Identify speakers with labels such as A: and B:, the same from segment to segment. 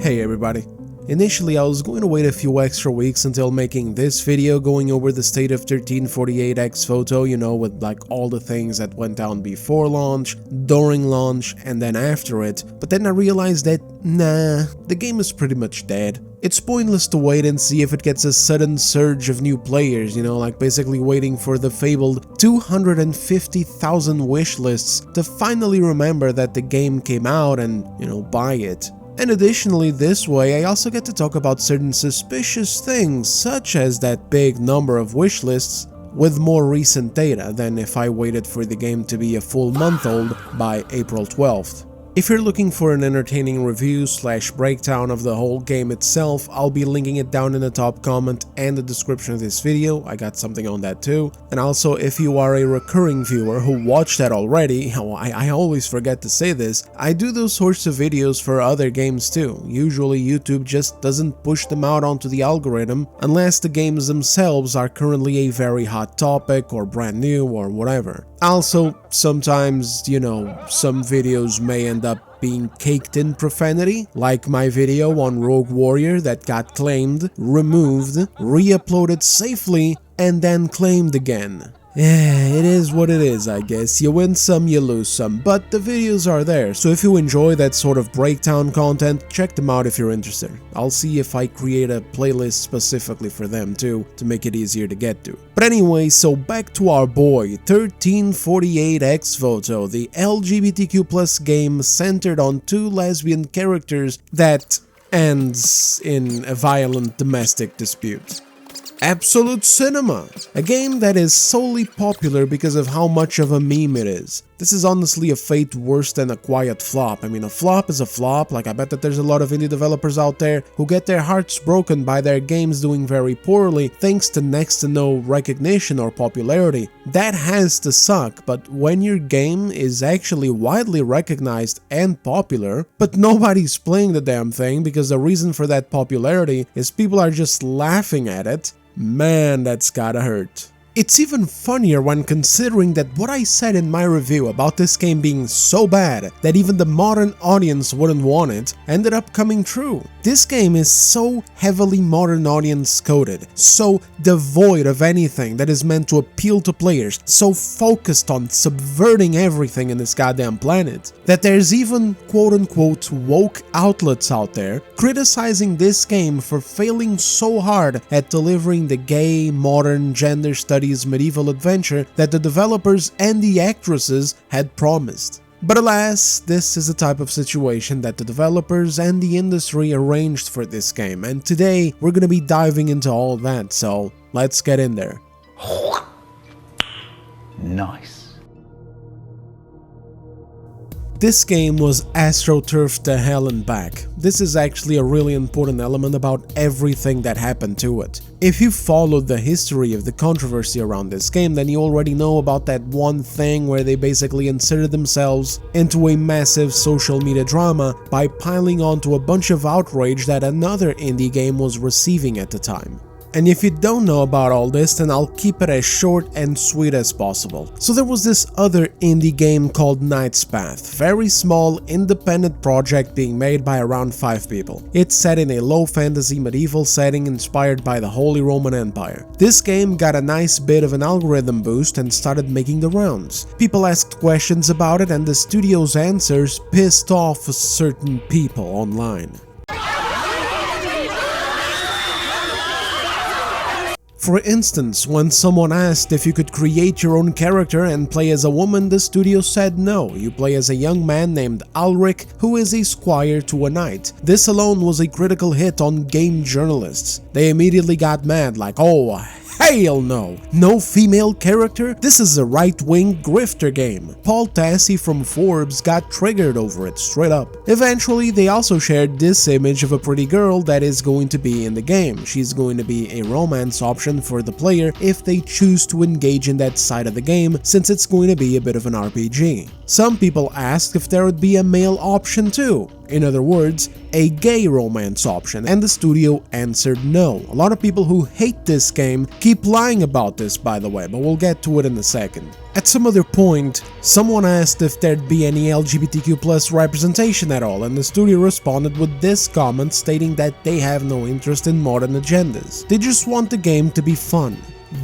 A: Hey everybody. Initially I was going to wait a few extra weeks until making this video going over the state of 1348 Ex Voto, you know, with like all the things that went down before launch, during launch, and then after it, but then I realized that, nah, the game is pretty much dead. It's pointless to wait and see if it gets a sudden surge of new players, you know, like basically waiting for the fabled 250,000 wishlists to finally remember that the game came out and, you know, buy it. And additionally, this way I also get to talk about certain suspicious things, such as that big number of wishlists with more recent data than if I waited for the game to be a full month old by April 12th. If you're looking for an entertaining review / breakdown of the whole game itself, I'll be linking it down in the top comment and the description of this video. I got something on that too. And also, if you are a recurring viewer who watched that already, I always forget to say this, I do those sorts of videos for other games too. Usually YouTube just doesn't push them out onto the algorithm unless the games themselves are currently a very hot topic or brand new or whatever. Also, sometimes, you know, some videos may end up being caked in profanity, like my video on Rogue Warrior that got claimed, removed, re-uploaded safely, and then claimed again. It is what it is, I guess. You win some, you lose some, but the videos are there, so if you enjoy that sort of breakdown content, check them out if you're interested. I'll see if I create a playlist specifically for them too, to make it easier to get to. But anyway, so back to our boy, 1348 Ex Voto, the LGBTQ+ game centered on two lesbian characters that ends in a violent domestic dispute. Absolute Cinema, a game that is solely popular because of how much of a meme it is. This is honestly a fate worse than a quiet flop. I mean, a flop is a flop. Like, I bet that there's a lot of indie developers out there who get their hearts broken by their games doing very poorly thanks to next to no recognition or popularity. That has to suck, but when your game is actually widely recognized and popular, but nobody's playing the damn thing because the reason for that popularity is people are just laughing at it, man, that's gotta hurt. It's even funnier when considering that what I said in my review about this game being so bad that even the modern audience wouldn't want it ended up coming true. This game is so heavily modern audience coded, so devoid of anything that is meant to appeal to players, so focused on subverting everything in this goddamn planet, that there's even quote-unquote woke outlets out there criticizing this game for failing so hard at delivering the gay, modern, gender studies medieval adventure that the developers and the actresses had promised. But alas, this is the type of situation that the developers and the industry arranged for this game, and today we're gonna be diving into all that, so let's get in there.
B: Nice.
A: This game was astroturfed to hell and back. This is actually a really important element about everything that happened to it. If you followed the history of the controversy around this game, then you already know about that one thing where they basically inserted themselves into a massive social media drama by piling onto a bunch of outrage that another indie game was receiving at the time. And if you don't know about all this, then I'll keep it as short and sweet as possible. So there was this other indie game called Knight's Path, very small independent project being made by around 5 people. It's set in a low fantasy medieval setting inspired by the Holy Roman Empire. This game got a nice bit of an algorithm boost and started making the rounds. People asked questions about it and the studio's answers pissed off certain people online. For instance, when someone asked if you could create your own character and play as a woman, the studio said no, you play as a young man named Alric who is a squire to a knight. This alone was a critical hit on game journalists. They immediately got mad like, oh, hell no! No female character? This is a right-wing grifter game. Paul Tassi from Forbes got triggered over it, straight up. Eventually, they also shared this image of a pretty girl that is going to be in the game. She's going to be a romance option for the player if they choose to engage in that side of the game, since it's going to be a bit of an RPG. Some people asked if there would be a male option too. In other words, a gay romance option, and the studio answered no. A lot of people who hate this game keep lying about this, by the way, but we'll get to it in a second. At some other point, someone asked if there'd be any LGBTQ+ representation at all, and the studio responded with this comment stating that they have no interest in modern agendas. They just want the game to be fun.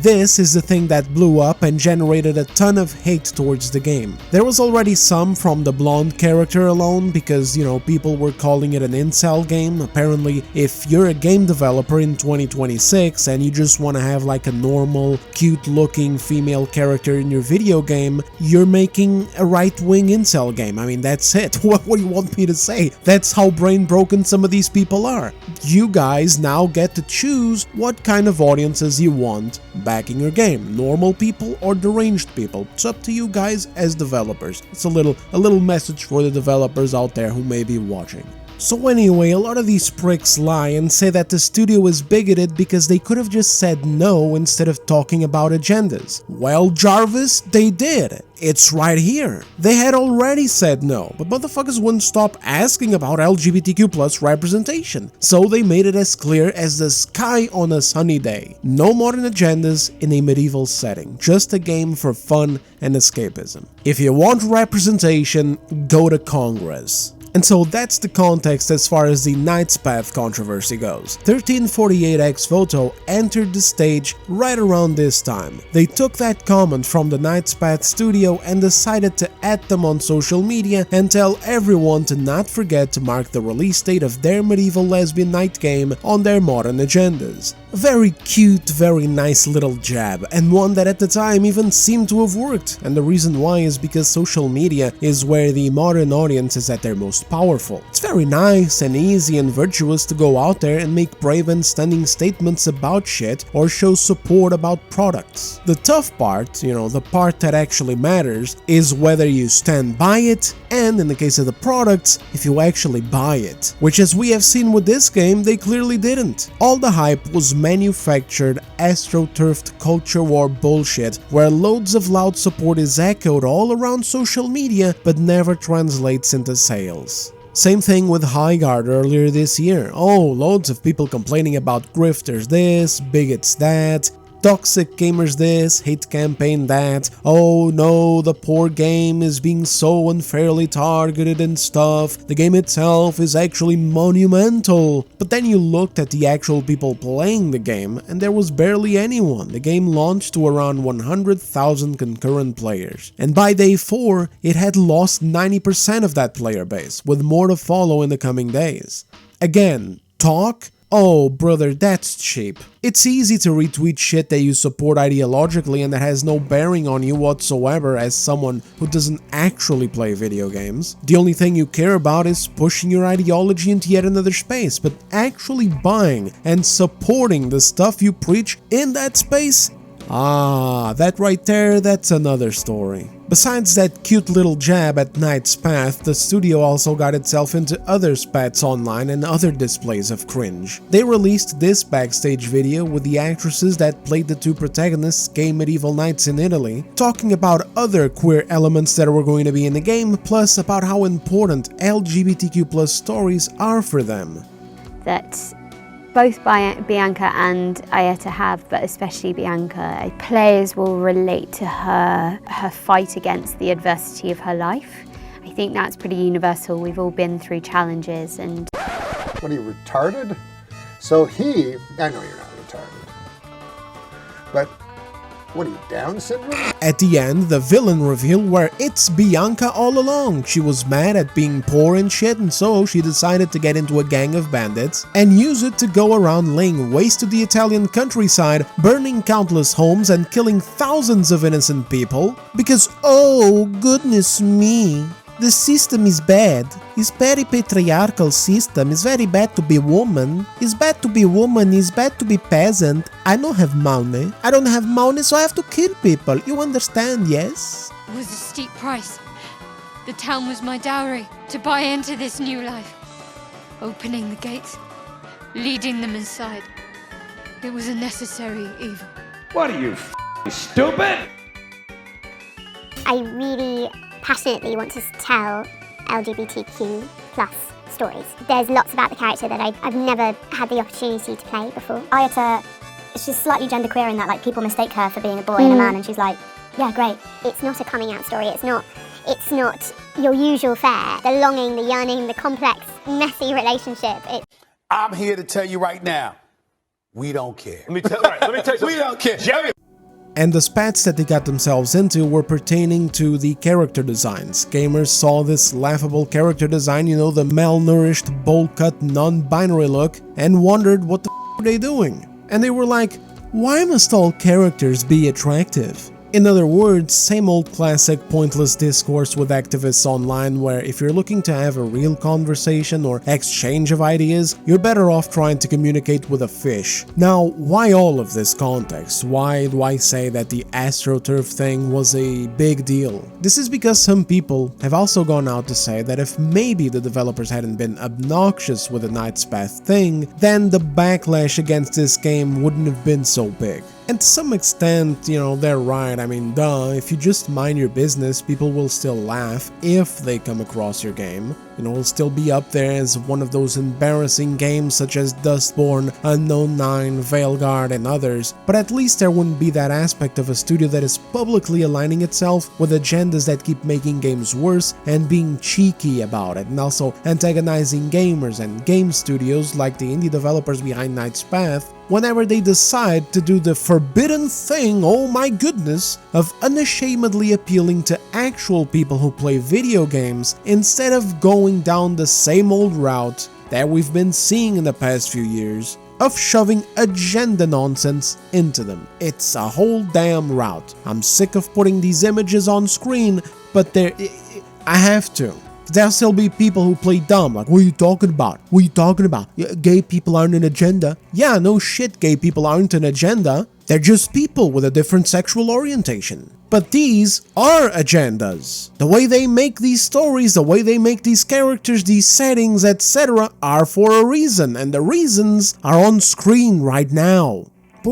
A: This is the thing that blew up and generated a ton of hate towards the game. There was already some from the blonde character alone because, people were calling it an incel game. Apparently, if you're a game developer in 2026 and you just want to have like a normal, cute-looking female character in your video game, you're making a right-wing incel game. I mean, that's it. What do you want me to say? That's how brain-broken some of these people are. You guys now get to choose what kind of audiences you want backing your game, normal people or deranged people. It's up to you guys as developers. It's a little message for the developers out there who may be watching. So anyway, a lot of these pricks lie and say that the studio is bigoted because they could have just said no instead of talking about agendas. Well, Jarvis, they did. It's right here. They had already said no, but motherfuckers wouldn't stop asking about LGBTQ+ representation. So they made it as clear as the sky on a sunny day. No modern agendas in a medieval setting, just a game for fun and escapism. If you want representation, go to Congress. And so that's the context as far as the Knight's Path controversy goes. 1348 Ex Voto entered the stage right around this time. They took that comment from the Knight's Path studio and decided to add them on social media and tell everyone to not forget to mark the release date of their medieval lesbian knight game on their modern agendas. A very cute, very nice little jab, and one that at the time even seemed to have worked, and the reason why is because social media is where the modern audience is at their most powerful. It's very nice and easy and virtuous to go out there and make brave and stunning statements about shit or show support about products. The tough part, the part that actually matters, is whether you stand by it, and in the case of the products, if you actually buy it. Which, as we have seen with this game, they clearly didn't. All the hype was manufactured, astroturfed culture war bullshit where loads of loud support is echoed all around social media but never translates into sales. Same thing with Highguard earlier this year. Oh, loads of people complaining about grifters this, bigots that, toxic gamers this, hate campaign that, oh no, the poor game is being so unfairly targeted and stuff, the game itself is actually monumental. But then you looked at the actual people playing the game and there was barely anyone. The game launched to around 100,000 concurrent players, and by day 4 it had lost 90% of that player base, with more to follow in the coming days. Again, talk? Oh, brother, that's cheap. It's easy to retweet shit that you support ideologically and that has no bearing on you whatsoever as someone who doesn't actually play video games. The only thing you care about is pushing your ideology into yet another space, but actually buying and supporting the stuff you preach in that space? Ah, that right there, that's another story. Besides that cute little jab at Knight's Path, the studio also got itself into other spats online and other displays of cringe. They released this backstage video with the actresses that played the two protagonists, gay medieval knights in Italy, talking about other queer elements that were going to be in the game, plus about how important LGBTQ+ stories are for them.
B: That both Bianca and Ayeta have, but especially Bianca, players will relate to her fight against the adversity of her life. I think that's pretty universal. We've all been through challenges and...
C: What are you, retarded? So I know you're not retarded, but what are you, Down syndrome?
A: At the end, the villain reveal where it's Bianca all along. She was mad at being poor and shit, and so she decided to get into a gang of bandits and use it to go around laying waste to the Italian countryside, burning countless homes and killing thousands of innocent people. Because, oh goodness me, the system is bad. It's very patriarchal system. It's very bad to be woman. It's bad to be woman. It's bad to be peasant. I don't have money. I don't have money, so I have to kill people. You understand, yes?
D: It was a steep price. The town was my dowry to buy into this new life. Opening the gates, leading them inside. It was a necessary evil.
E: What are you, stupid?
F: I really passionately want to tell
E: LGBTQ plus stories. There's lots about the character that I've never had the opportunity to play before.
F: Ayeta, she's slightly genderqueer in that, like, people mistake her for being a boy and a man, and she's like, yeah, great.
E: It's not a coming out story. It's not your usual fare. The longing, the yearning, the complex, messy relationship.
G: I'm here to tell you right now, we don't care.
H: Let me tell you something.
G: We don't care.
H: Jerry.
A: And the spats that they got themselves into were pertaining to the character designs. Gamers saw this laughable character design, you know, the malnourished, bowl-cut, non-binary look, and wondered what the f are they doing? And they were like, why must all characters be attractive? In other words, same old classic pointless discourse with activists online where if you're looking to have a real conversation or exchange of ideas, you're better off trying to communicate with a fish. Now, why all of this context? Why do I say that the astroturf thing was a big deal? This is because some people have also gone out to say that if maybe the developers hadn't been obnoxious with the Knight's Path thing, then the backlash against this game wouldn't have been so big. And to some extent, you know, they're right. I mean, duh, if you just mind your business, people will still laugh if they come across your game. You know, it'll still be up there as one of those embarrassing games such as Dustborn, Unknown 9, Veilguard, and others. But at least there wouldn't be that aspect of a studio that is publicly aligning itself with agendas that keep making games worse and being cheeky about it, and also antagonizing gamers and game studios like the indie developers behind Knight's Path whenever they decide to do the forbidden thing, oh my goodness, of unashamedly appealing to actual people who play video games instead of going down the same old route that we've been seeing in the past few years of shoving agenda nonsense into them. It's a whole damn route. I'm sick of putting these images on screen, but I have to. There'll still be people who play dumb, like, what are you talking about? What are you talking about? Gay people aren't an agenda. Yeah, no shit, gay people aren't an agenda. They're just people with a different sexual orientation. But these are agendas. The way they make these stories, the way they make these characters, these settings, etc. are for a reason, and the reasons are on screen right now. But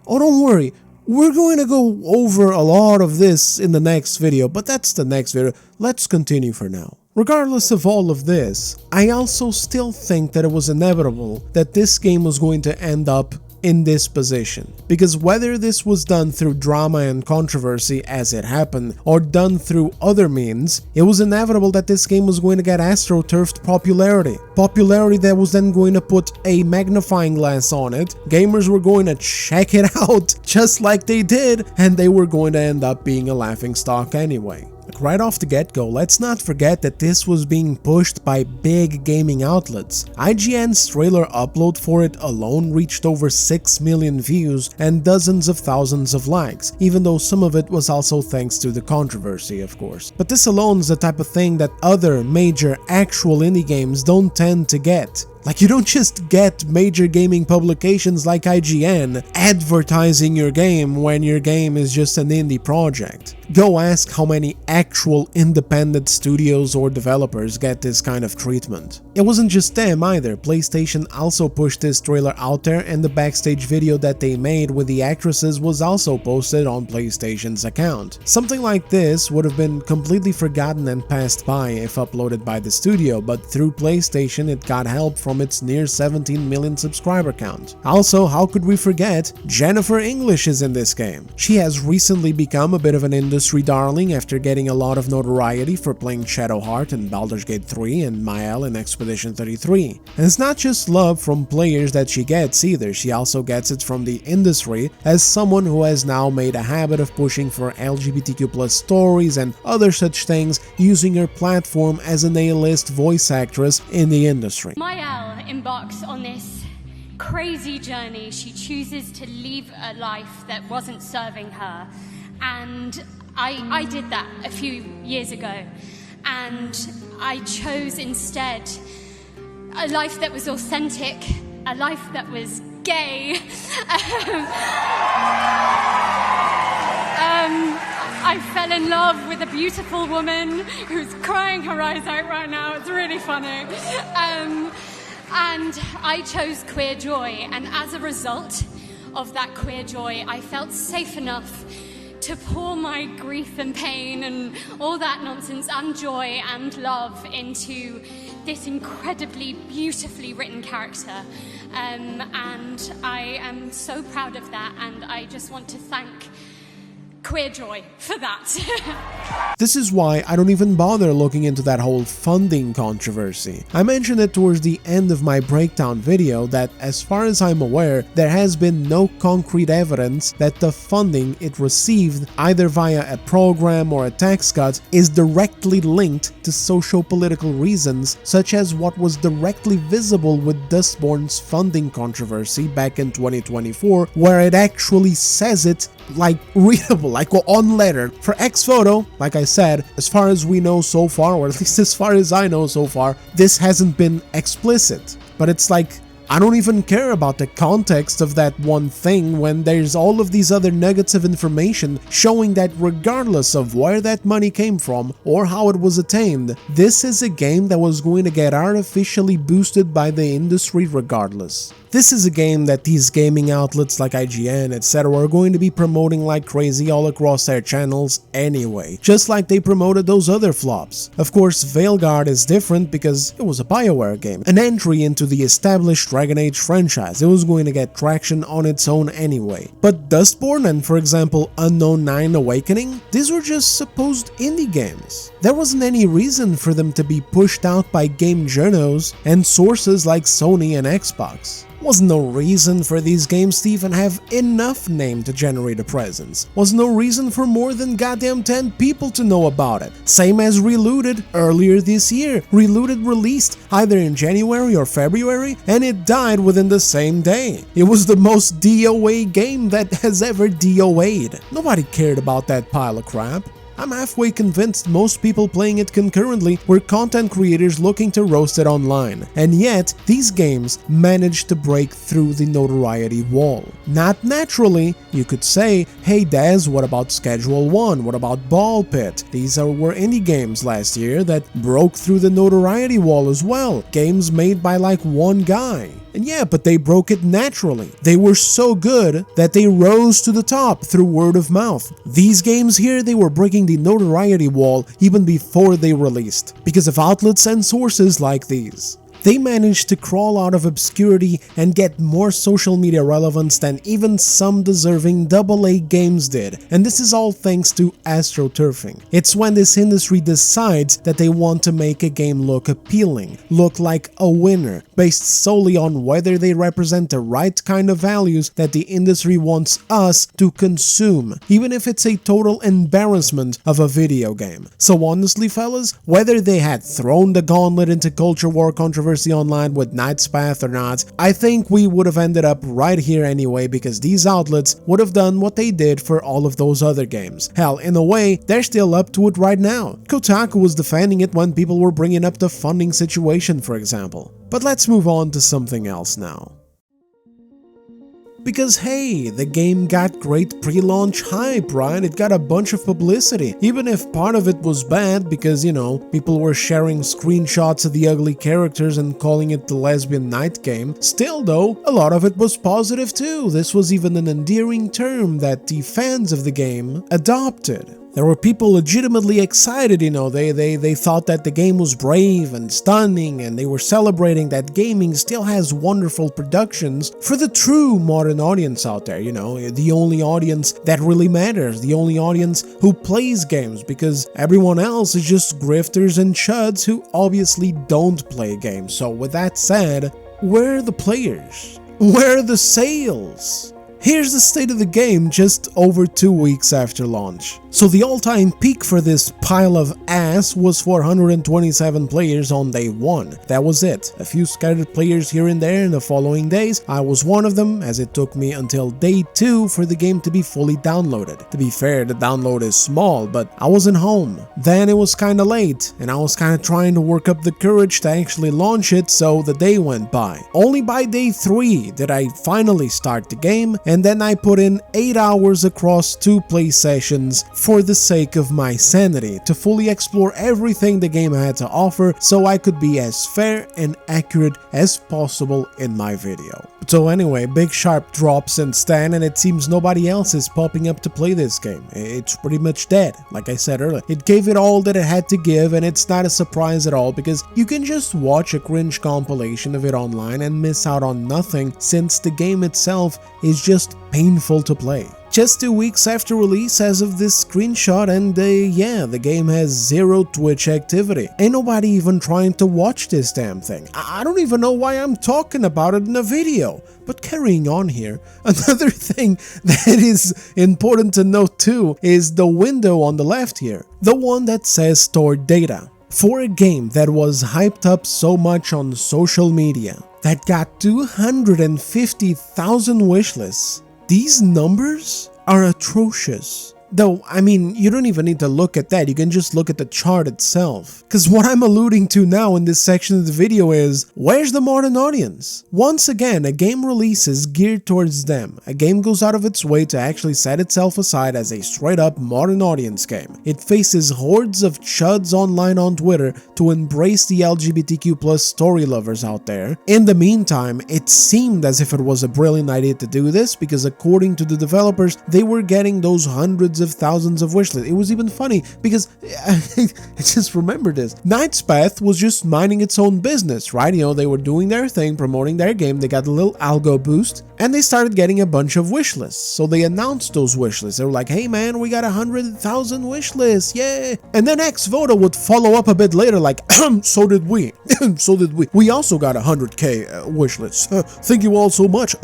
A: don't worry, we're going to go over a lot of this in the next video, but that's the next video. Let's continue for now. Regardless of all of this, I also still think that it was inevitable that this game was going to end up in this position, because whether this was done through drama and controversy as it happened, or done through other means, it was inevitable that this game was going to get astroturfed popularity that was then going to put a magnifying glass on it. Gamers were going to check it out just like they did, and they were going to end up being a laughingstock anyway. Right off the get-go, let's not forget that this was being pushed by big gaming outlets. IGN's trailer upload for it alone reached over 6 million views and dozens of thousands of likes, even though some of it was also thanks to the controversy, of course. But this alone is the type of thing that other major actual indie games don't tend to get. Like, you don't just get major gaming publications like IGN advertising your game when your game is just an indie project. Go ask how many actual independent studios or developers get this kind of treatment. It wasn't just them either. PlayStation also pushed this trailer out there, and the backstage video that they made with the actresses was also posted on PlayStation's account. Something like this would have been completely forgotten and passed by if uploaded by the studio, but through PlayStation it got help from its near 17 million subscriber count. Also, how could we forget, Jennifer English is in this game. She has recently become a bit of an industry darling after getting a lot of notoriety for playing Shadowheart in Baldur's Gate 3 and Mael in Expedition 33. And it's not just love from players that she gets either, she also gets it from the industry as someone who has now made a habit of pushing for LGBTQ+ stories and other such things, using her platform as an A-list voice actress in the industry.
D: Mael embarks on this crazy journey. She chooses to leave a life that wasn't serving her, and I did that a few years ago, and I chose instead a life that was authentic, a life that was gay. I fell in love with a beautiful woman who's crying her eyes out right now. It's really funny. And I chose queer joy, and as a result of that queer joy, I felt safe enough
H: to pour my grief and pain and all that nonsense and joy and love into this incredibly beautifully written character. And I am so proud of that, and I just want to thank Queer Joy for that.
A: This is why I don't even bother looking into that whole funding controversy. I mentioned it towards the end of my breakdown video that, as far as I'm aware, there has been no concrete evidence that the funding it received, either via a program or a tax cut, is directly linked to socio-political reasons, such as what was directly visible with Dustborn's funding controversy back in 2024, where it actually says it like readable, like on letter. For Ex Voto, like I said, as far as we know so far, or at least as far as I know so far, this hasn't been explicit. But it's like, I don't even care about the context of that one thing when there's all of these other nuggets of information showing that regardless of where that money came from or how it was attained, this is a game that was going to get artificially boosted by the industry regardless. This is a game that these gaming outlets like IGN, etc. are going to be promoting like crazy all across their channels anyway, just like they promoted those other flops. Of course, Veilguard is different because it was a BioWare game, an entry into the established Dragon Age franchise. It was going to get traction on its own anyway. But Dustborn and, for example, Unknown 9 Awakening, these were just supposed indie games. There wasn't any reason for them to be pushed out by game journos and sources like Sony and Xbox. Was no reason for these games to even have enough name to generate a presence. Was no reason for more than goddamn 10 people to know about it. Same as Reloaded earlier this year. Reloaded released either in January or February, and it died within the same day. It was the most DOA game that has ever DOA'd. Nobody cared about that pile of crap. I'm halfway convinced most people playing it concurrently were content creators looking to roast it online, and yet these games managed to break through the notoriety wall. Not naturally, you could say, hey Daz, what about Schedule 1, what about Ball Pit? These were indie games last year that broke through the notoriety wall as well, games made by like one guy. And yeah, but they broke it naturally. They were so good that they rose to the top through word of mouth. These games here, they were breaking the notoriety wall even before they released, because of outlets and sources like these. They managed to crawl out of obscurity and get more social media relevance than even some deserving AA games did, and this is all thanks to astroturfing. It's when this industry decides that they want to make a game look appealing, look like a winner, based solely on whether they represent the right kind of values that the industry wants us to consume, even if it's a total embarrassment of a video game. So honestly fellas, whether they had thrown the gauntlet into culture war controversy online with Knight's Path or not, I think we would have ended up right here anyway, because these outlets would have done what they did for all of those other games. Hell, in a way, they're still up to it right now. Kotaku was defending it when people were bringing up the funding situation, for example. But let's move on to something else now. Because hey, the game got great pre-launch hype, right? It got a bunch of publicity, even if part of it was bad because, you know, people were sharing screenshots of the ugly characters and calling it the lesbian night game. Still though, a lot of it was positive too. This was even an endearing term that the fans of the game adopted. There were people legitimately excited, you know, they thought that the game was brave and stunning, and they were celebrating that gaming still has wonderful productions for the true modern audience out there, you know, the only audience that really matters, the only audience who plays games, because everyone else is just grifters and chuds who obviously don't play games. So with that said, where are the players? Where are the sales? Here's the state of the game just over 2 weeks after launch. So the all-time peak for this pile of ass was 427 players on day 1. That was it. A few scattered players here and there in the following days. I was one of them, as it took me until day 2 for the game to be fully downloaded. To be fair, the download is small, but I wasn't home. Then it was kinda late, and I was kinda trying to work up the courage to actually launch it, so the day went by. Only by day 3 did I finally start the game, and then I put in 8 hours across 2 play sessions for the sake of my sanity, to fully explore everything the game had to offer so I could be as fair and accurate as possible in my video. So anyway, Big Sharp drops in Stan and it seems nobody else is popping up to play this game. It's pretty much dead, like I said earlier. It gave it all that it had to give, and it's not a surprise at all because you can just watch a cringe compilation of it online and miss out on nothing since the game itself is just painful to play. Just 2 weeks after release as of this screenshot, and yeah, the game has 0 Twitch activity. Ain't nobody even trying to watch this damn thing. I don't even know why I'm talking about it in a video. But carrying on here, another thing that is important to note too is the window on the left here. The one that says stored data. For a game that was hyped up so much on social media, that got 250,000 wishlists, these numbers are atrocious. Though, I mean, you don't even need to look at that, you can just look at the chart itself. Cause what I'm alluding to now in this section of the video is, where's the modern audience? Once again, a game releases geared towards them. A game goes out of its way to actually set itself aside as a straight up modern audience game. It faces hordes of chuds online on Twitter to embrace the LGBTQ+ story lovers out there. In the meantime, it seemed as if it was a brilliant idea to do this because according to the developers, they were getting those hundreds of thousands of wishlists. It was even funny because I just remembered this. Knight's Path was just minding its own business, right? You know, they were doing their thing, promoting their game, they got a little algo boost, and they started getting a bunch of wishlists. So they announced those wishlists. They were like, hey man, we got 100,000 wishlists, yeah! And then Ex Voto would follow up a bit later like, so did we. So did we. We also got 100k wishlists. Thank you all so much.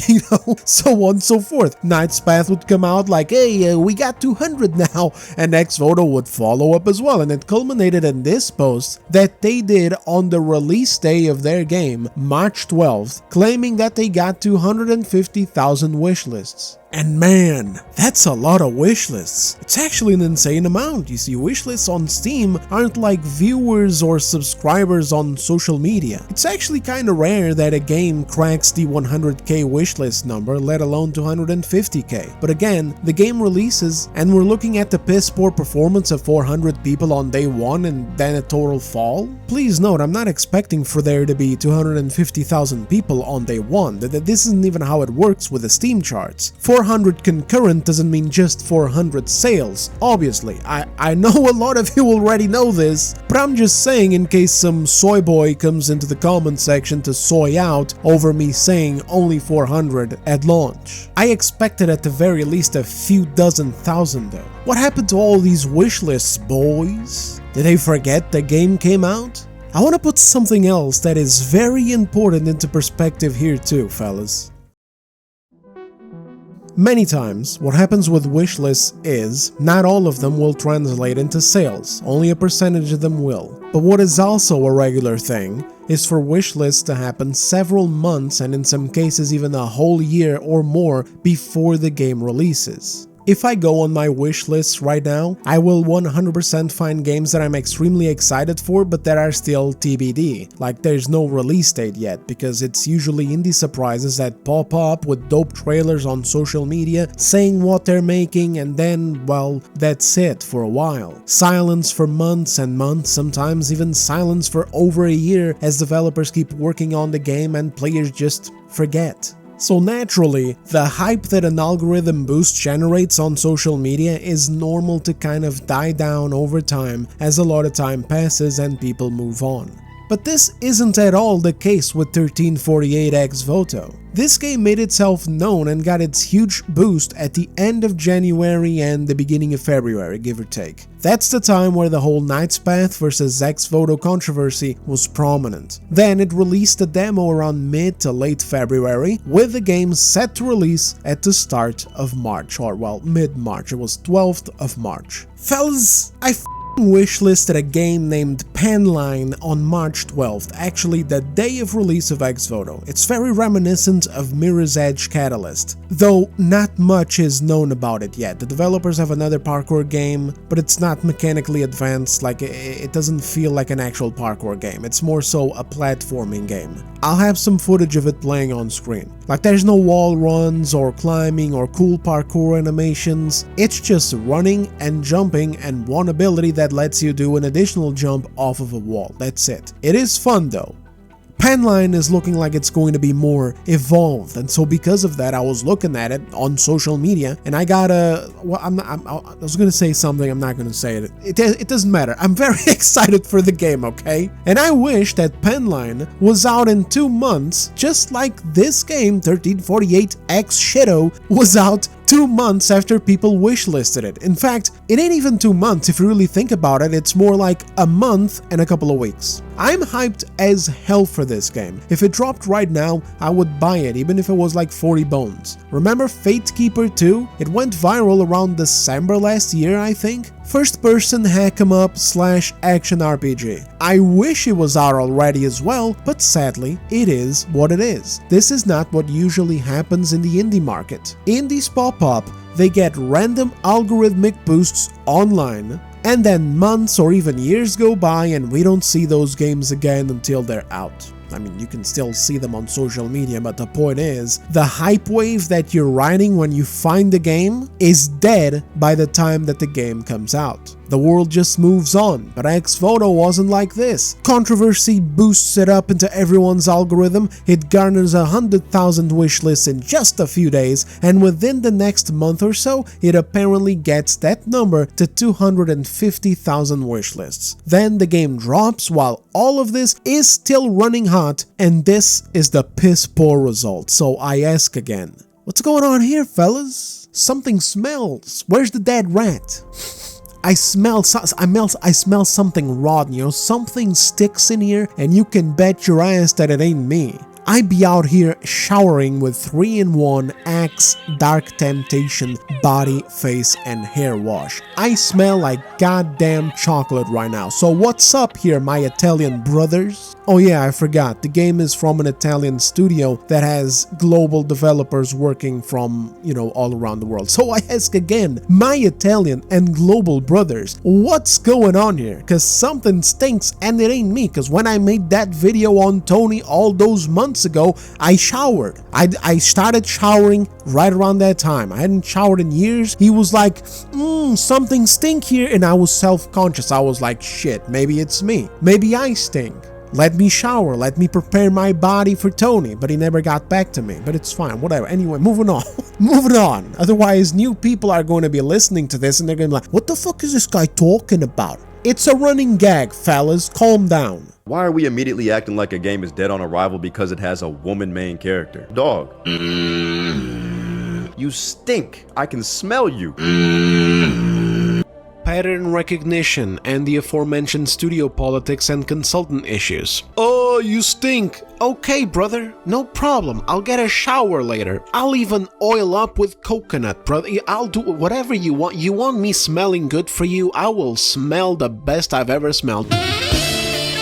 A: You know, so on and so forth. Knight's Path would come out like, hey, we got 200 now, and Ex Voto would follow up as well, and it culminated in this post that they did on the release day of their game, March 12th, claiming that they got 250,000 wishlists. And man, that's a lot of wishlists. It's actually an insane amount. You see, wishlists on Steam aren't like viewers or subscribers on social media. It's actually kinda rare that a game cracks the 100k wishlist number, let alone 250k. But again, the game releases, and we're looking at the piss poor performance of 400 people on day 1 and then a total fall. Please note, I'm not expecting for there to be 250,000 people on day 1. This isn't even how it works with the Steam charts. 400 concurrent doesn't mean just 400 sales. Obviously, I know a lot of you already know this, but I'm just saying in case some soy boy comes into the comment section to soy out over me saying only 400 at launch. I expected at the very least a few dozen thousand though. What happened to all these wishlists, boys? Did they forget the game came out? I want to put something else that is very important into perspective here too, fellas. Many times, what happens with wishlists is, not all of them will translate into sales, only a percentage of them will. But what is also a regular thing is for wishlists to happen several months and in some cases even a whole year or more before the game releases. If I go on my wish list right now, I will 100% find games that I'm extremely excited for but that are still TBD, like there's no release date yet, because it's usually indie surprises that pop up with dope trailers on social media saying what they're making, and then, well, that's it for a while. Silence for months and months, sometimes even silence for over a year as developers keep working on the game and players just forget. So naturally, the hype that an algorithm boost generates on social media is normal to kind of die down over time as a lot of time passes and people move on. But this isn't at all the case with 1348 Ex Voto. This game made itself known and got its huge boost at the end of January and the beginning of February, give or take. That's the time where the whole Knight's Path vs Ex Voto controversy was prominent. Then it released a demo around mid to late February, with the game set to release at the start of March, or well, mid-March, it was 12th of March. Fellas, I wishlisted a game named Penline on March 12th, actually the day of release of Ex Voto. It's very reminiscent of Mirror's Edge Catalyst, though not much is known about it yet. The developers have another parkour game, but it's not mechanically advanced, like it doesn't feel like an actual parkour game, it's more so a platforming game. I'll have some footage of it playing on screen. Like there's no wall runs or climbing or cool parkour animations, it's just running and jumping and one ability that lets you do an additional jump off of a wall, that's it. It is fun though. Penline is looking like it's going to be more evolved, and so because of that, I was looking at it on social media, and I got a... Well, I was gonna say something, I'm not gonna say it. It doesn't matter. I'm very excited for the game, okay? And I wish that Penline was out in 2 months, just like this game, 1348 X Shadow, was out 2 months after people wishlisted it. In fact, it ain't even 2 months if you really think about it, it's more like a month and a couple of weeks. I'm hyped as hell for this game. If it dropped right now, I would buy it, even if it was like 40 bones. Remember Fatekeeper 2? It went viral around December last year, I think? First-person hack-em-up / action RPG. I wish it was out already as well, but sadly, it is what it is. This is not what usually happens in the indie market. Indies pop up, they get random algorithmic boosts online, and then months or even years go by and we don't see those games again until they're out. I mean, you can still see them on social media, but the point is, the hype wave that you're riding when you find the game is dead by the time that the game comes out. The world just moves on, but Ex Voto wasn't like this. Controversy boosts it up into everyone's algorithm, it garners 100,000 wishlists in just a few days, and within the next month or so, it apparently gets that number to 250,000 wishlists. Then the game drops while all of this is still running hot, and this is the piss poor result. So I ask again, what's going on here, fellas? Something smells. Where's the dead rat? I smell something rotten, you know, something sticks in here and you can bet your ass that it ain't me. I be out here showering with 3-in-1 Axe Dark Temptation body, face and hair wash. I smell like goddamn chocolate right now. So what's up here, my Italian brothers? Oh yeah, I forgot, the game is from an Italian studio that has global developers working from, you know, all around the world. So I ask again, my Italian and global brothers, what's going on here? Cause something stinks and it ain't me, cause when I made that video on Tony all those months ago, I showered. I started showering right around that time. I hadn't showered in years. He was like, something stink here, and I was self-conscious. I was like, shit, maybe it's me. Maybe I stink. Let me shower, let me prepare my body for Tony, but he never got back to me, but it's fine, whatever. Anyway, moving on. Moving on. Otherwise, new people are going to be listening to this and they're going to be like, what the fuck is this guy talking about? It's a running gag, fellas, calm down.
I: Why are we immediately acting like a game is dead on arrival because it has a woman main character? Dog. You stink. I can smell you.
A: Pattern recognition and the aforementioned studio politics and consultant issues. Oh, you stink. Okay, brother, no problem. I'll get a shower later. I'll even oil up with coconut, brother. I'll do whatever you want. You want me smelling good for you? I will smell the best I've ever smelled.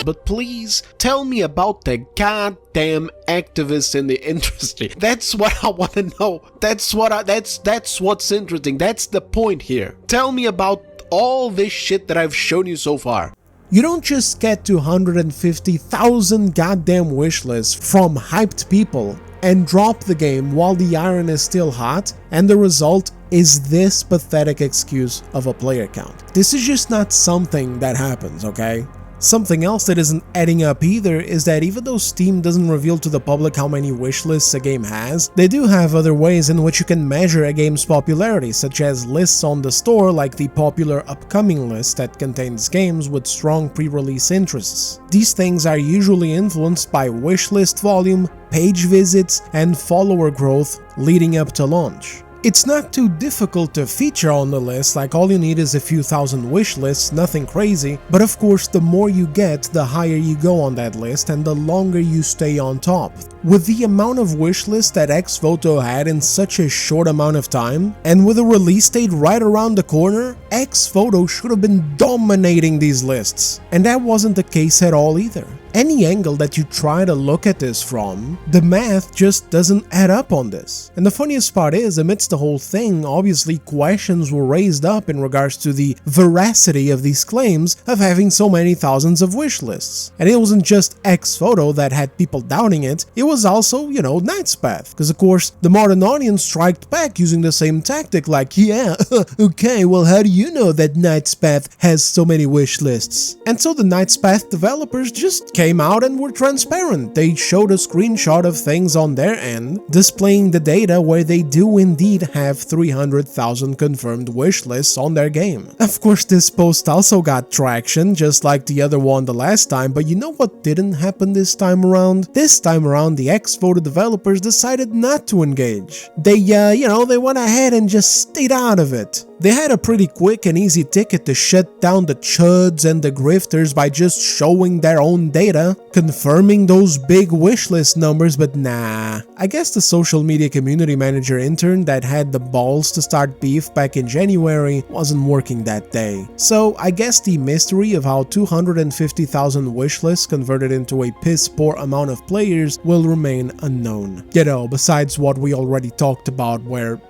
A: But please tell me about the goddamn activists in the industry. That's what I want to know. That's what's interesting. That's the point here. Tell me about all this shit that I've shown you so far. You don't just get 250,000 goddamn wishlists from hyped people and drop the game while the iron is still hot, and the result is this pathetic excuse of a player count. This is just not something that happens, okay? Something else that isn't adding up either is that even though Steam doesn't reveal to the public how many wishlists a game has, they do have other ways in which you can measure a game's popularity, such as lists on the store like the popular upcoming list that contains games with strong pre-release interests. These things are usually influenced by wishlist volume, page visits, and follower growth leading up to launch. It's not too difficult to feature on the list, like all you need is a few thousand wish lists, nothing crazy, but of course the more you get, the higher you go on that list and the longer you stay on top. With the amount of wish lists that Ex Voto had in such a short amount of time, and with a release date right around the corner, Ex Voto should have been dominating these lists. And that wasn't the case at all either. Any angle that you try to look at this from, the math just doesn't add up on this. And the funniest part is, amidst the whole thing, obviously questions were raised up in regards to the veracity of these claims of having so many thousands of wish lists. And it wasn't just Ex Voto that had people doubting it, it was also, you know, Nightspath. Because of course, the modern audience striked back using the same tactic, like, yeah, okay, well how do you know that Nightspath has so many wish lists? And so the Nightspath developers just came came out and were transparent. They showed a screenshot of things on their end, displaying the data where they do indeed have 300,000 confirmed wish lists on their game. Of course, this post also got traction, just like the other one the last time, but you know what didn't happen this time around? This time around, the Ex Voto developers decided not to engage. They, they went ahead and just stayed out of it. They had a pretty quick and easy ticket to shut down the chuds and the grifters by just showing their own data, confirming those big wishlist numbers, but nah. I guess the social media community manager intern that had the balls to start beef back in January wasn't working that day. So I guess the mystery of how 250,000 wishlists converted into a piss poor amount of players will remain unknown. Besides what we already talked about, where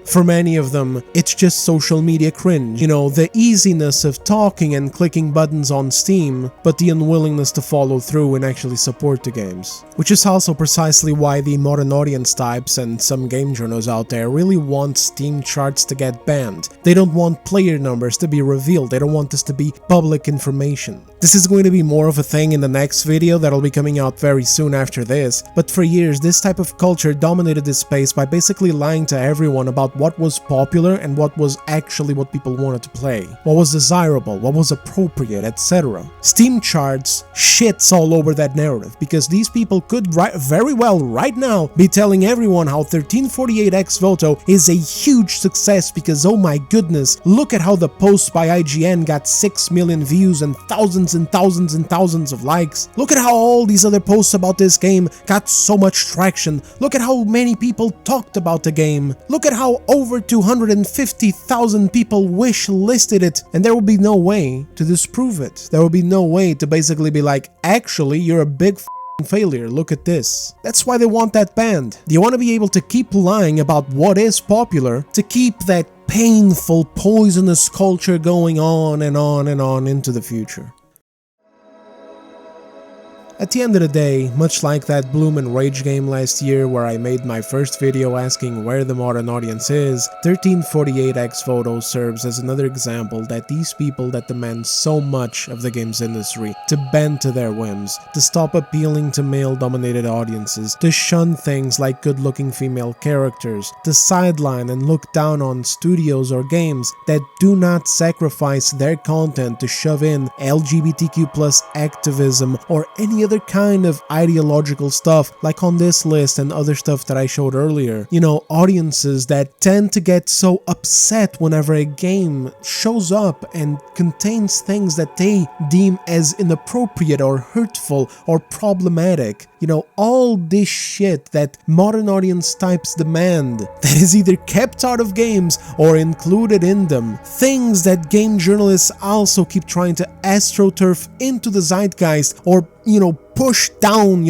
A: for many of them, it's just social media cringe. The easiness of talking and clicking buttons on Steam, but the unwillingness to follow through and actually support the games. Which is also precisely why the modern audience types and some game journals out there really want Steam charts to get banned. They don't want player numbers to be revealed, they don't want this to be public information. This is going to be more of a thing in the next video that'll be coming out very soon after this, but for years this type of culture dominated this space by basically lying to everyone about what was popular and what was actually what people wanted to play, what was desirable, what was appropriate, etc. Steam charts shits all over that narrative, because these people could very well right now be telling everyone how 1348 Ex Voto is a huge success because, oh my goodness, look at how the post by IGN got 6 million views and thousands and thousands and thousands of likes. Look at how all these other posts about this game got so much traction. Look at how many people talked about the game. Look at how over 250,000 people wish listed it, and there will be no way to disprove it. There will be no way to basically be like, actually, you're a big failure, look at this. That's why they want that banned. They want to be able to keep lying about what is popular, to keep that painful, poisonous culture going on and on and on into the future. At the end of the day, much like that Bloom and Rage game last year where I made my first video asking where the modern audience is, 1348 Ex Voto serves as another example that these people that demand so much of the games industry to bend to their whims, to stop appealing to male-dominated audiences, to shun things like good-looking female characters, to sideline and look down on studios or games that do not sacrifice their content to shove in LGBTQ+ activism or any other kind of ideological stuff, like on this list and other stuff that I showed earlier. Audiences that tend to get so upset whenever a game shows up and contains things that they deem as inappropriate or hurtful or problematic. All this shit that modern audience types demand, that is either kept out of games or included in them. Things that game journalists also keep trying to astroturf into the zeitgeist or, push down,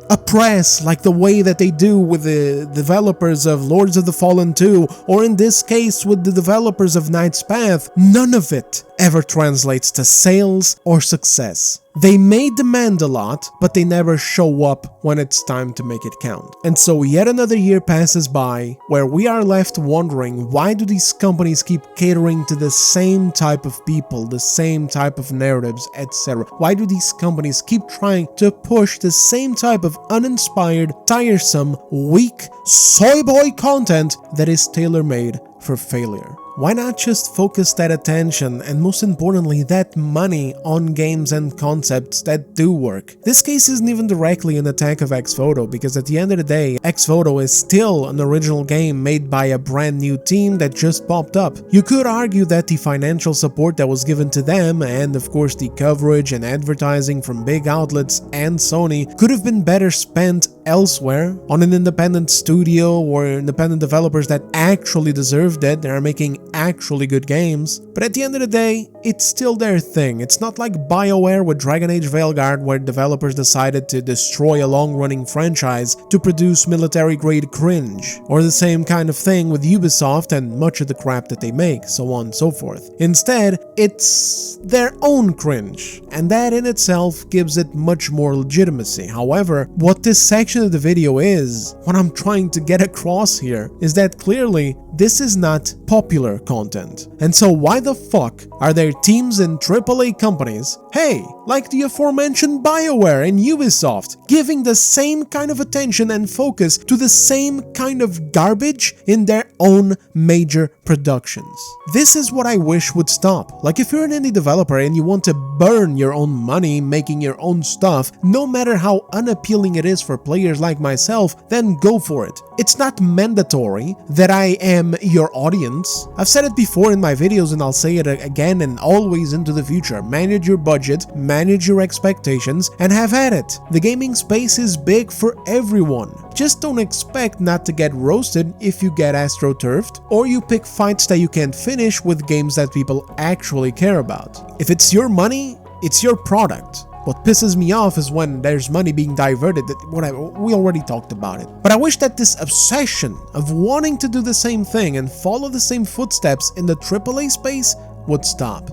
A: oppress, like the way that they do with the developers of Lords of the Fallen 2, or in this case with the developers of Knight's Path. None of it ever translates to sales or success. They may demand a lot, but they never show up when it's time to make it count. And so yet another year passes by where we are left wondering, why do these companies keep catering to the same type of people, the same type of narratives, etc.? Why do these companies keep trying to push the same type of uninspired, tiresome, weak, soy boy content that is tailor-made for failure? Why not just focus that attention and, most importantly, that money on games and concepts that do work? This case isn't even directly an attack of Ex Voto, because at the end of the day, Ex Voto is still an original game made by a brand new team that just popped up. You could argue that the financial support that was given to them, and of course the coverage and advertising from big outlets and Sony, could have been better spent elsewhere, on an independent studio or independent developers that actually deserved it. They are making actually good games. But at the end of the day, it's still their thing. It's not like BioWare with Dragon Age Veilguard, where developers decided to destroy a long-running franchise to produce military-grade cringe, or the same kind of thing with Ubisoft and much of the crap that they make, so on and so forth. Instead, it's their own cringe, and that in itself gives it much more legitimacy. However, what this section intention of the video is, what I'm trying to get across here, is that clearly this is not popular content. And so why the fuck are there teams in AAA companies, hey, like the aforementioned BioWare and Ubisoft, giving the same kind of attention and focus to the same kind of garbage in their own major productions? This is what I wish would stop. Like, if you're an indie developer and you want to burn your own money making your own stuff, no matter how unappealing it is for players like myself, then go for it. It's not mandatory that I am your audience. I've said it before in my videos and I'll say it again and always into the future. Manage your budget, manage your expectations, and have at it. The gaming space is big for everyone. Just don't expect not to get roasted if you get astroturfed, or you pick fights that you can't finish with games that people actually care about. If it's your money, it's your product. What pisses me off is when there's money being diverted, whatever, we already talked about it. But I wish that this obsession of wanting to do the same thing and follow the same footsteps in the AAA space would stop.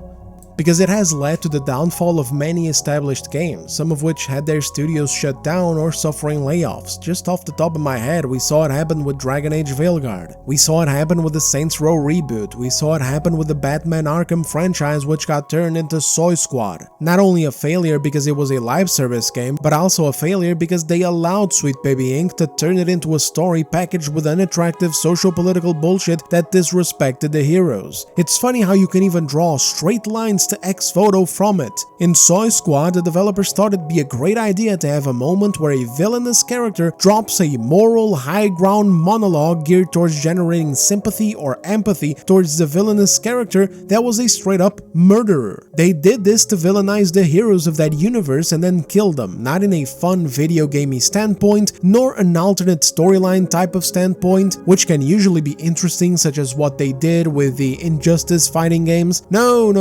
A: Because it has led to the downfall of many established games, some of which had their studios shut down or suffering layoffs. Just off the top of my head, we saw it happen with Dragon Age Veilguard. We saw it happen with the Saints Row reboot. We saw it happen with the Batman Arkham franchise, which got turned into Soy Squad. Not only a failure because it was a live service game, but also a failure because they allowed Sweet Baby Inc. to turn it into a story packaged with unattractive socio-political bullshit that disrespected the heroes. It's funny how you can even draw straight lines to Ex Voto from it. In Soy Squad, the developers thought it'd be a great idea to have a moment where a villainous character drops a moral high ground monologue geared towards generating sympathy or empathy towards the villainous character that was a straight up murderer. They did this to villainize the heroes of that universe and then kill them, not in a fun video gamey standpoint, nor an alternate storyline type of standpoint, which can usually be interesting, such as what they did with the Injustice fighting games. No,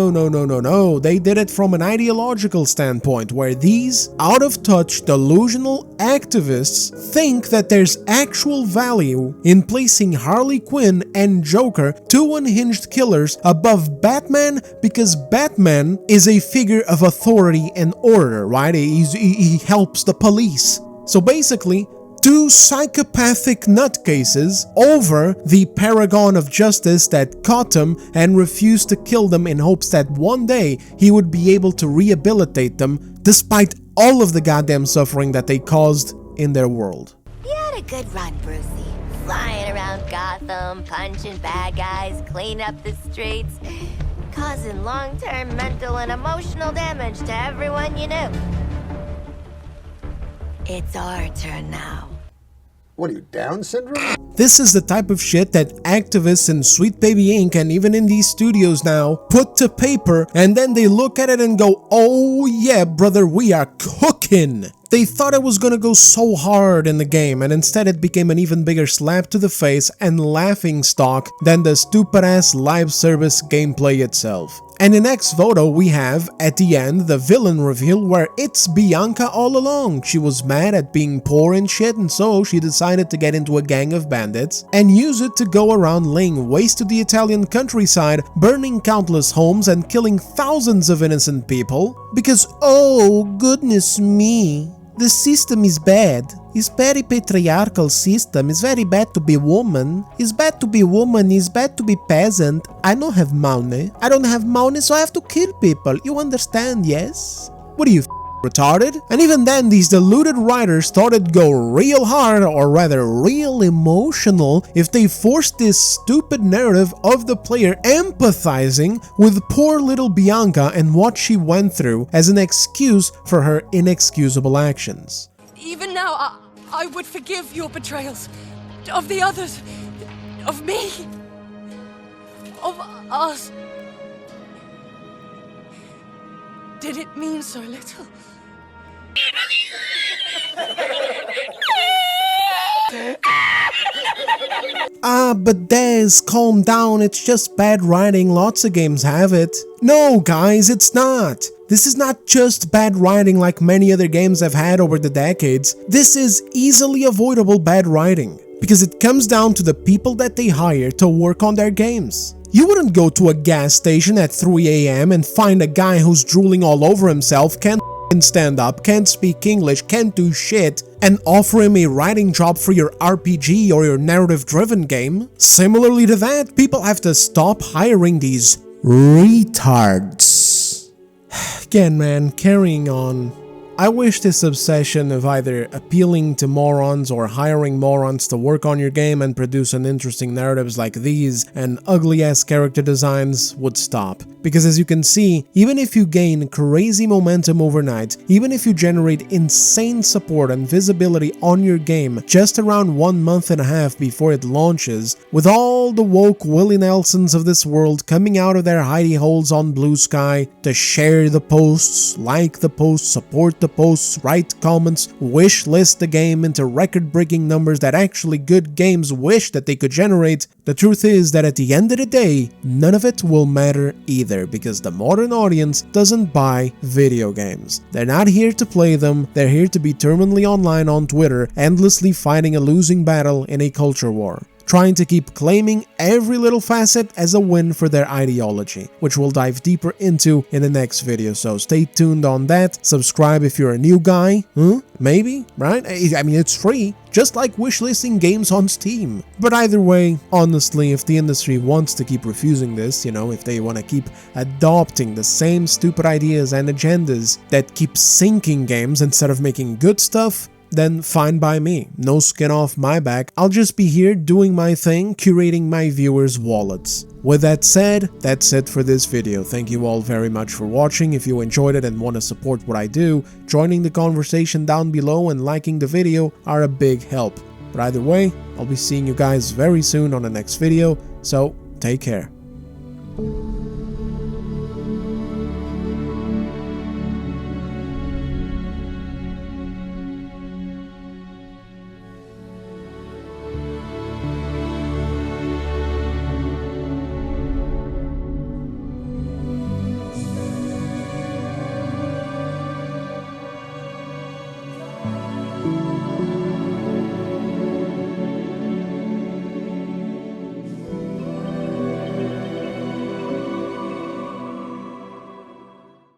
A: they did it from an ideological standpoint, where these out-of-touch, delusional activists think that there's actual value in placing Harley Quinn and Joker, two unhinged killers, above Batman, because Batman is a figure of authority and order, right? He helps the police. So basically, two psychopathic nutcases over the paragon of justice that caught them and refused to kill them in hopes that one day he would be able to rehabilitate them despite all of the goddamn suffering that they caused in their world.
J: You had a good run, Brucey. Flying around Gotham, punching bad guys, cleaning up the streets, causing long-term mental and emotional damage to everyone you knew. It's our turn now.
C: What are you, Down syndrome?
A: This is the type of shit that activists in Sweet Baby Inc. and even in these studios now put to paper, and then they look at it and go, oh yeah brother, we are cooking. They thought it was gonna go so hard in the game, and instead it became an even bigger slap to the face and laughing stock than the stupid ass live service gameplay itself. And in Ex Voto we have, at the end, the villain reveal where it's Bianca all along. She was mad at being poor and shit, and so she decided to get into a gang of bandits and use it to go around laying waste to the Italian countryside, burning countless homes and killing thousands of innocent people. Because, oh goodness me, the system is bad. It's very patriarchal system. It's very bad to be woman. It's bad to be woman. It's bad to be peasant. I don't have money. I don't have money, so I have to kill people. You understand, yes? What are you, retarded? And even then, these deluded writers thought it'd go real hard, or rather real emotional, if they forced this stupid narrative of the player empathizing with poor little Bianca and what she went through as an excuse for her inexcusable actions.
K: Even now, I would forgive your betrayals. Of the others. Of me. Of us. Did it mean so little?
A: But Des, calm down, it's just bad writing, lots of games have it. No guys, it's not. This is not just bad writing like many other games I've had over the decades. This is easily avoidable bad writing, because it comes down to the people that they hire to work on their games. You wouldn't go to a gas station at 3 AM and find a guy who's drooling all over himself, can't stand up, can't speak English, can't do shit, and offer him a writing job for your RPG or your narrative-driven game. Similarly to that, people have to stop hiring these retards. Again, man, carrying on. I wish this obsession of either appealing to morons or hiring morons to work on your game and produce an interesting narratives like these and ugly-ass character designs would stop. Because as you can see, even if you gain crazy momentum overnight, even if you generate insane support and visibility on your game just around 1.5 months before it launches, with all the woke Willie Nelsons of this world coming out of their hidey holes on Blue Sky to share the posts, like the posts, support the posts, write comments, wish list the game into record-breaking numbers that actually good games wish that they could generate, the truth is that at the end of the day, none of it will matter either, because the modern audience doesn't buy video games. They're not here to play them, they're here to be terminally online on Twitter, endlessly fighting a losing battle in a culture war, trying to keep claiming every little facet as a win for their ideology, which we'll dive deeper into in the next video, so stay tuned on that. Subscribe if you're a new guy, maybe, right? I mean, it's free, just like wishlisting games on Steam. But either way, honestly, if the industry wants to keep refusing this, you know, if they want to keep adopting the same stupid ideas and agendas that keep sinking games instead of making good stuff, then fine by me, no skin off my back. I'll just be here doing my thing, curating my viewers' wallets. With that said, that's it for this video. Thank you all very much for watching. If you enjoyed it and want to support what I do, joining the conversation down below and liking the video are a big help. But either way, I'll be seeing you guys very soon on the next video, so take care.